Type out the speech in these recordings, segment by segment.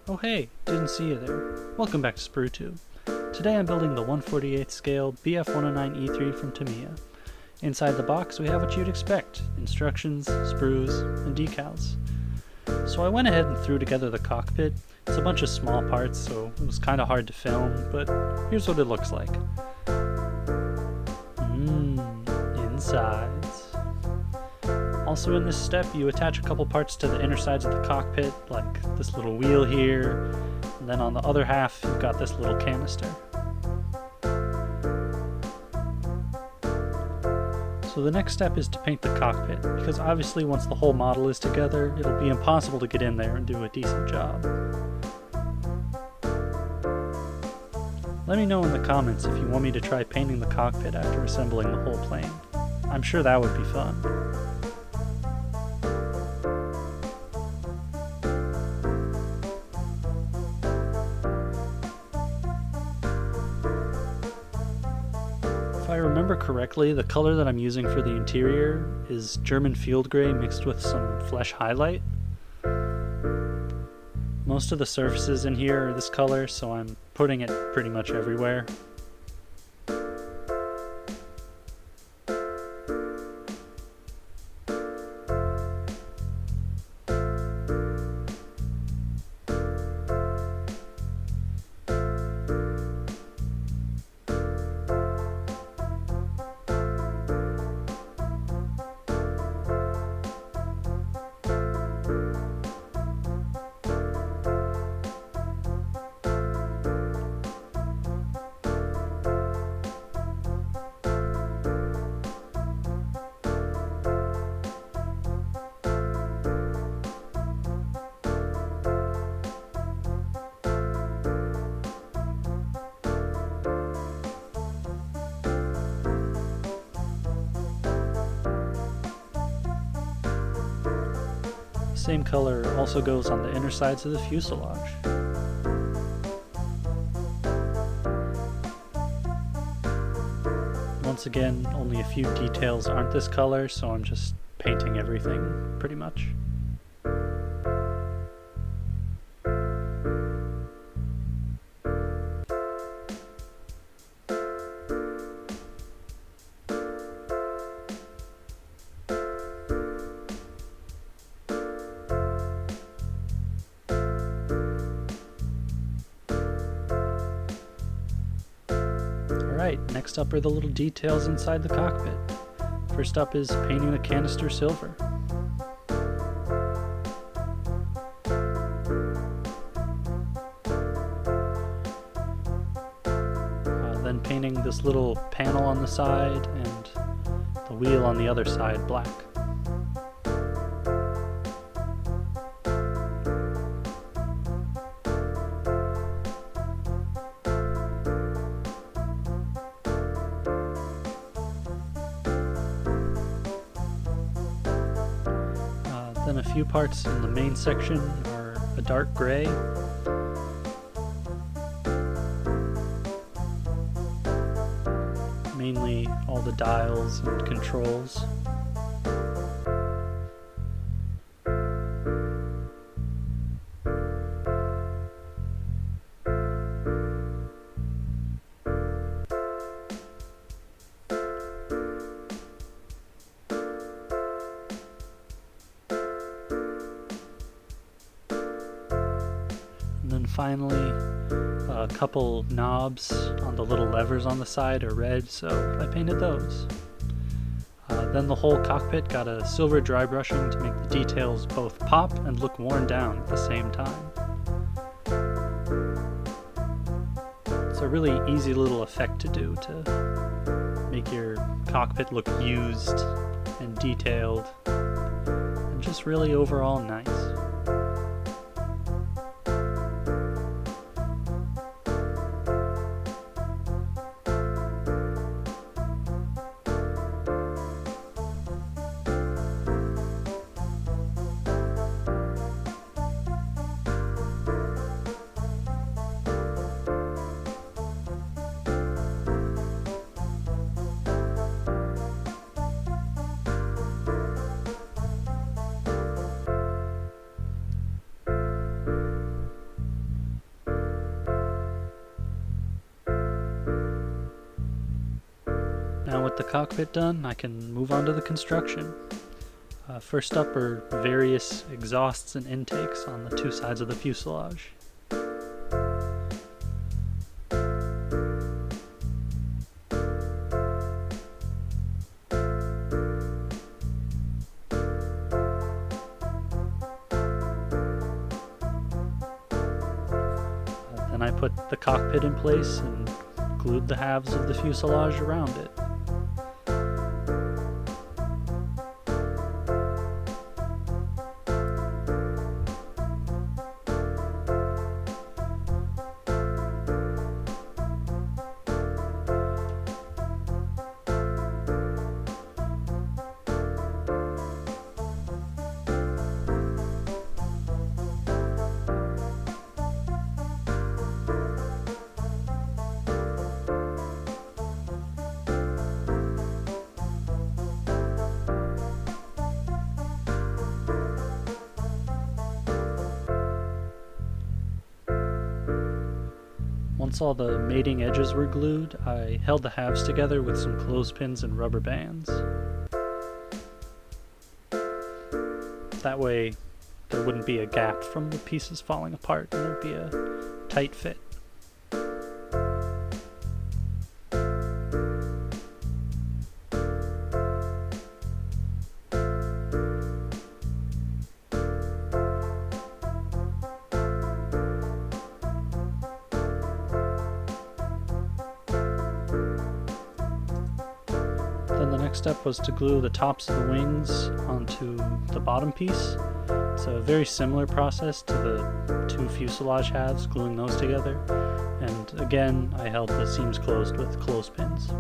Oh hey, didn't see you there. Welcome back to SprueTube. Today I'm building the 1/48 scale BF109E3 from Tamiya. Inside the box we have what you'd expect: instructions, sprues, and decals. So I went ahead and threw together the cockpit. It's a bunch of small parts, so it was kind of hard to film, but here's what it looks like. Insides. Also in this step, you attach a couple parts to the inner sides of the cockpit, like this little wheel here, and then on the other half, you've got this little canister. So the next step is to paint the cockpit, because obviously once the whole model is together, it'll be impossible to get in there and do a decent job. Let me know in the comments if you want me to try painting the cockpit after assembling the whole plane. I'm sure that would be fun. If I remember correctly, the color that I'm using for the interior is German field gray mixed with some flesh highlight. Most of the surfaces in here are this color, so I'm putting it pretty much everywhere. Same color also goes on the inner sides of the fuselage. Once again, only a few details aren't this color, so I'm just painting everything, pretty much. Alright, next up are the little details inside the cockpit. First up is painting the canister silver. Then painting this little panel on the side and the wheel on the other side black. Then a few parts in the main section are a dark gray. Mainly all the dials and controls. And then finally, a couple knobs on the little levers on the side are red, so I painted those. Then the whole cockpit got a silver dry brushing to make the details both pop and look worn down at the same time. It's a really easy little effect to do to make your cockpit look used and detailed and just really overall nice. with the cockpit done, I can move on to the construction. First up are various exhausts and intakes on the two sides of the fuselage. Then I put the cockpit in place and glued the halves of the fuselage around it. Once all the mating edges were glued, I held the halves together with some clothespins and rubber bands. That way there wouldn't be a gap from the pieces falling apart and there'd be a tight fit. Then the next step was to glue the tops of the wings onto the bottom piece. It's a very similar process to the two fuselage halves, gluing those together. And again, I held the seams closed with clothespins.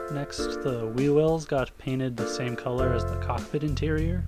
Next, the wheel wells got painted the same color as the cockpit interior.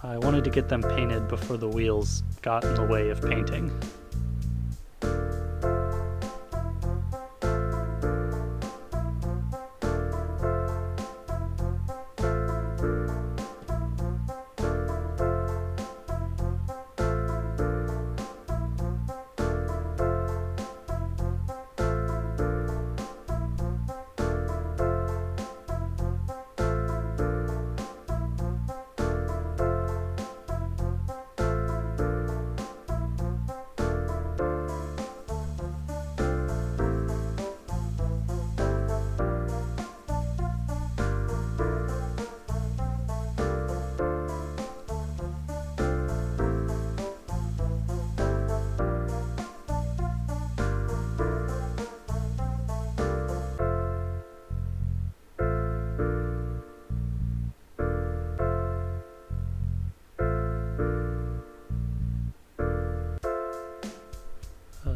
I wanted to get them painted before the wheels got in the way of painting.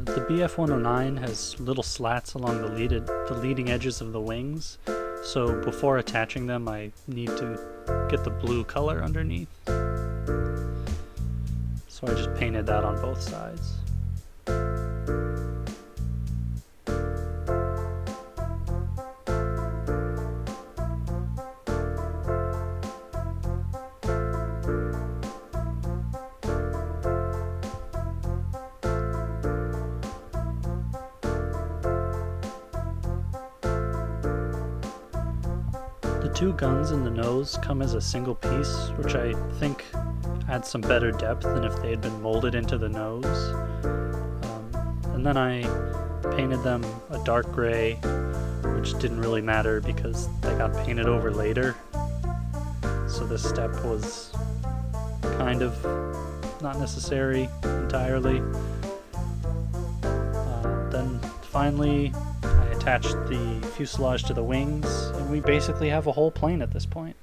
The BF-109 has little slats along the leading edges of the wings, so before attaching them I need to get the blue color underneath. So I just painted that on both sides. The two guns in the nose come as a single piece, which I think adds some better depth than if they had been molded into the nose. And then I painted them a dark gray, which didn't really matter because they got painted over later. So this step was kind of not necessary entirely. Then finally I attached the fuselage to the wings, and we basically have a whole plane at this point.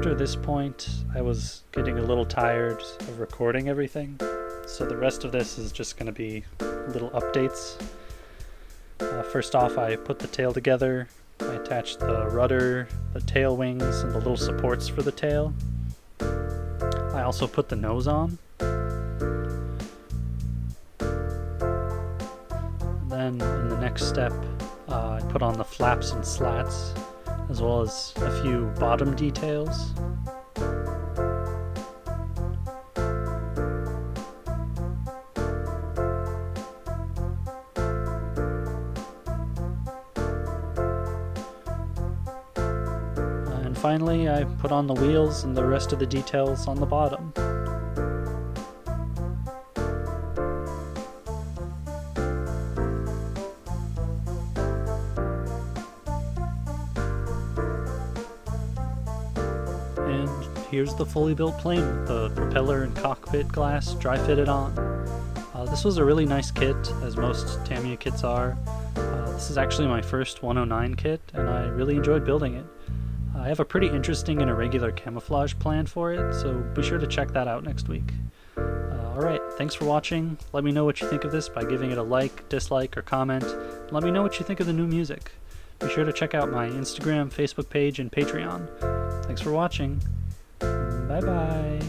after this point, I was getting a little tired of recording everything, so the rest of this is just going to be little updates. First off, I put the tail together. I attached the rudder, the tail wings, and the little supports for the tail. I also put the nose on. And then in the next step, I put on the flaps and slats, as well as a few bottom details. And finally, I put on the wheels and the rest of the details on the bottom. And here's the fully built plane with the propeller and cockpit glass dry fitted on. This was a really nice kit, as most Tamiya kits are. This is actually my first 109 kit, and I really enjoyed building it. I have a pretty interesting and irregular camouflage plan for it, so be sure to check that out next week. Alright, thanks for watching. Let me know what you think of this by giving it a like, dislike, or comment. Let me know what you think of the new music. Be sure to check out my Instagram, Facebook page, and Patreon. Thanks for watching. Bye bye.